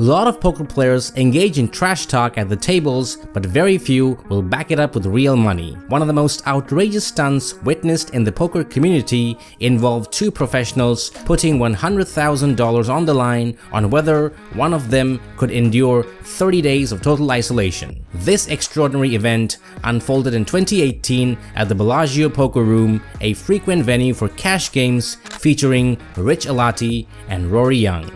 A lot of poker players engage in trash talk at the tables, but very few will back it up with real money. One of the most outrageous stunts witnessed in the poker community involved two professionals putting $100,000 on the line on whether one of them could endure 30 days of total isolation. This extraordinary event unfolded in 2018 at the Bellagio Poker Room, a frequent venue for cash games featuring Rich Alati and Rory Young.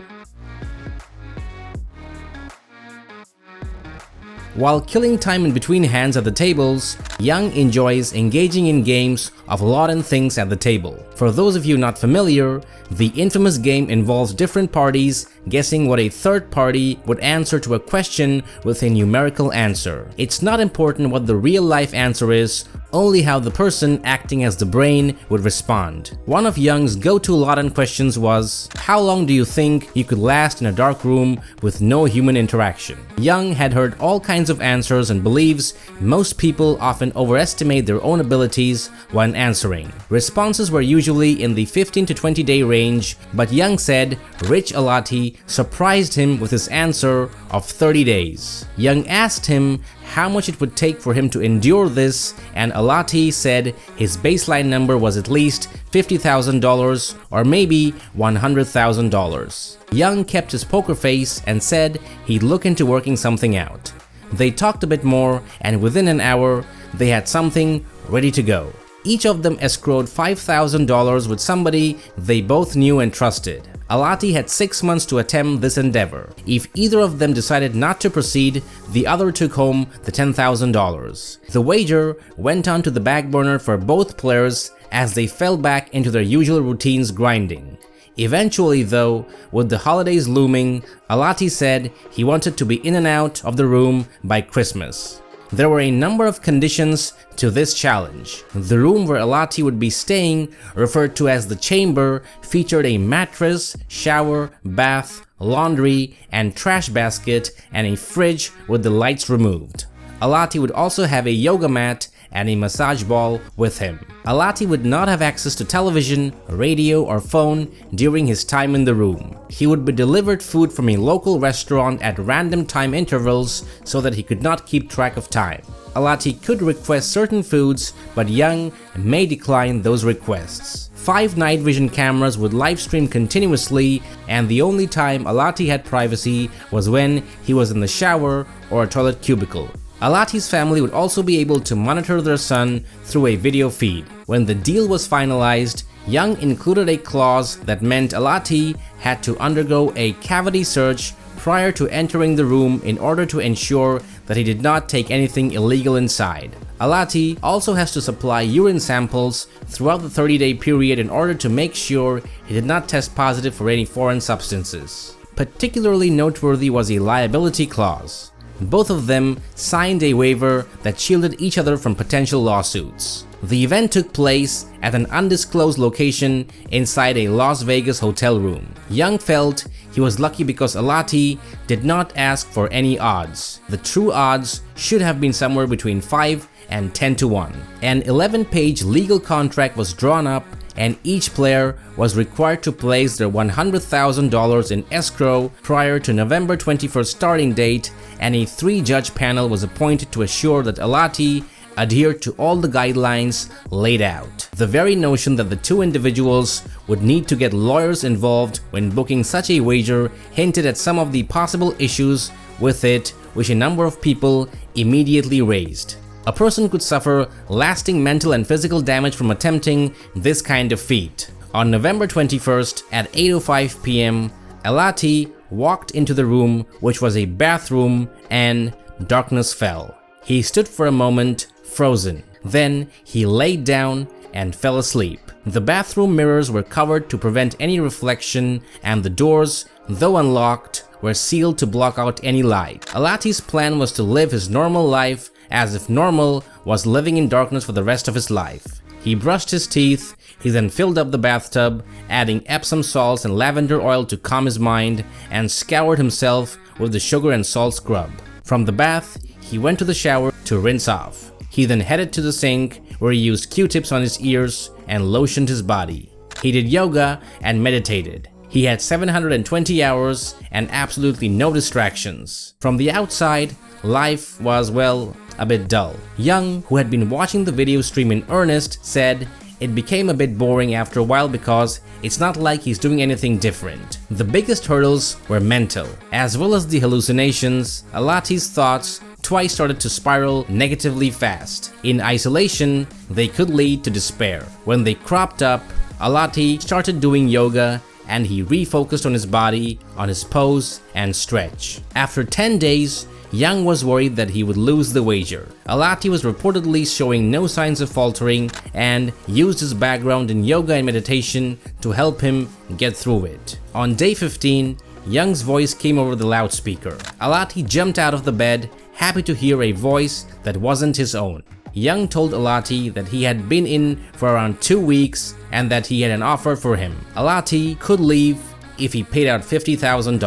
While killing time in between hands at the tables, Young enjoys engaging in games of a lot of things at the table. For those of you not familiar, the infamous game involves different parties guessing what a third party would answer to a question with a numerical answer. It's not important what the real life answer is, only how the person acting as the brain would respond. One of Young's go-to Latin questions was, "How long do you think you could last in a dark room with no human interaction?" Young had heard all kinds of answers and believes most people often overestimate their own abilities when answering. Responses were usually in the 15 to 20 day range, but Young said Rich Alati surprised him with his answer of 30 days. Young asked him how much it would take for him to endure this, and Alati said his baseline number was at least $50,000 or maybe $100,000. Young kept his poker face and said he'd look into working something out. They talked a bit more, and within an hour, they had something ready to go. Each of them escrowed $5,000 with somebody they both knew and trusted. Alati had 6 months to attempt this endeavor. If either of them decided not to proceed, the other took home the $10,000. The wager went on to the back burner for both players as they fell back into their usual routines grinding. Eventually though, with the holidays looming, Alati said he wanted to be in and out of the room by Christmas. There were a number of conditions to this challenge. The room where Alati would be staying, referred to as the chamber, featured a mattress, shower, bath, laundry, and trash basket, and a fridge with the lights removed. Alati would also have a yoga mat and a massage ball with him. Alati would not have access to television, radio, or phone during his time in the room. He would be delivered food from a local restaurant at random time intervals so that he could not keep track of time. Alati could request certain foods, but Young may decline those requests. 5 night vision cameras would live stream continuously, and the only time Alati had privacy was when he was in the shower or a toilet cubicle. Alati's family would also be able to monitor their son through a video feed. When the deal was finalized, Young included a clause that meant Alati had to undergo a cavity search prior to entering the room in order to ensure that he did not take anything illegal inside. Alati also has to supply urine samples throughout the 30-day period in order to make sure he did not test positive for any foreign substances. Particularly noteworthy was a liability clause. Both of them signed a waiver that shielded each other from potential lawsuits. The event took place at an undisclosed location inside a Las Vegas hotel room. Young felt he was lucky because Alati did not ask for any odds. The true odds should have been somewhere between 5 and 10 to 1. An 11-page legal contract was drawn up, and each player was required to place their $100,000 in escrow prior to November 21st starting date, and a 3-judge panel was appointed to assure that Alati adhered to all the guidelines laid out. The very notion that the two individuals would need to get lawyers involved when booking such a wager hinted at some of the possible issues with it, which a number of people immediately raised. A person could suffer lasting mental and physical damage from attempting this kind of feat. On November 21st at 8:05 p.m., Alati walked into the room, which was a bathroom, and darkness fell. He stood for a moment, frozen. Then he laid down and fell asleep. The bathroom mirrors were covered to prevent any reflection, and the doors, though unlocked, were sealed to block out any light. Alati's plan was to live his normal life as if normal was living in darkness for the rest of his life. He brushed his teeth. He then filled up the bathtub, adding Epsom salts and lavender oil to calm his mind, and scoured himself with the sugar and salt scrub. From the bath, he went to the shower to rinse off. He then headed to the sink, where he used Q-tips on his ears and lotioned his body. He did yoga and meditated. He had 720 hours and absolutely no distractions. From the outside, life was, well, a bit dull. Young, who had been watching the video stream in earnest, said it became a bit boring after a while because it's not like he's doing anything different. The biggest hurdles were mental. As well as the hallucinations, Alati's thoughts twice started to spiral negatively fast. In isolation, they could lead to despair. When they cropped up, Alati started doing yoga and he refocused on his body, on his pose and stretch. After 10 days, Young was worried that he would lose the wager. Alati was reportedly showing no signs of faltering and used his background in yoga and meditation to help him get through it. On day 15, Young's voice came over the loudspeaker. Alati jumped out of the bed, happy to hear a voice that wasn't his own. Young told Alati that he had been in for around 2 weeks and that he had an offer for him. Alati could leave if he paid out $50,000.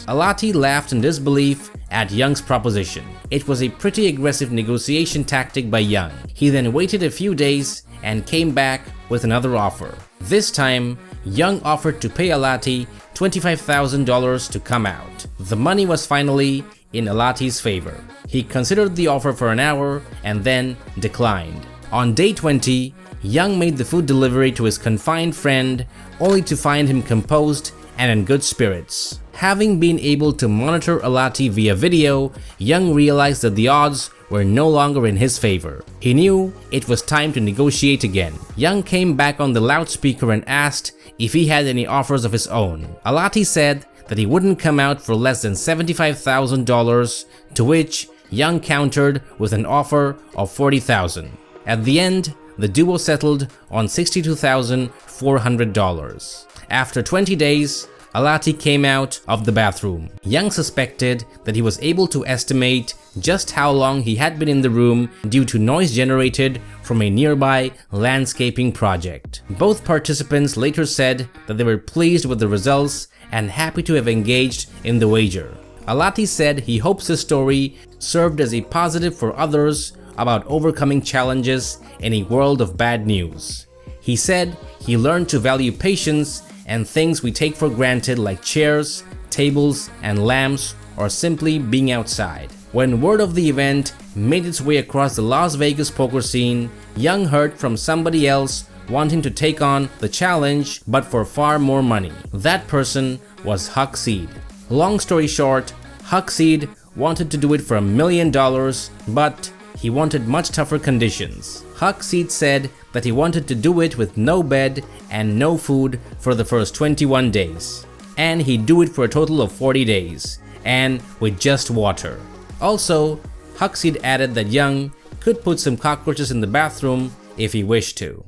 Alati laughed in disbelief at Young's proposition. It was a pretty aggressive negotiation tactic by Young. He then waited a few days and came back with another offer. This time, Young offered to pay Alati $25,000 to come out. The money was finally in Alati's favor. He considered the offer for an hour and then declined. On day 20, Young made the food delivery to his confined friend only to find him composed and in good spirits. Having been able to monitor Alati via video, Young realized that the odds were no longer in his favor. He knew it was time to negotiate again. Young came back on the loudspeaker and asked if he had any offers of his own. Alati said that he wouldn't come out for less than $75,000, to which Young countered with an offer of $40,000. At the end, the duo settled on $62,400. After 20 days, Alati came out of the bathroom. Young suspected that he was able to estimate just how long he had been in the room due to noise generated from a nearby landscaping project. Both participants later said that they were pleased with the results and happy to have engaged in the wager. Alati said he hopes his story served as a positive for others about overcoming challenges in a world of bad news. He said he learned to value patience and things we take for granted like chairs, tables, and lamps, or simply being outside. When word of the event made its way across the Las Vegas poker scene, Young heard from somebody else wanting to take on the challenge but for far more money. That person was Huck Seed. Long story short, Huck Seed wanted to do it for $1 million, but he wanted much tougher conditions. Huck Seed said that he wanted to do it with no bed and no food for the first 21 days. And he'd do it for a total of 40 days, and with just water. Also, Huck Seed added that Young could put some cockroaches in the bathroom if he wished to.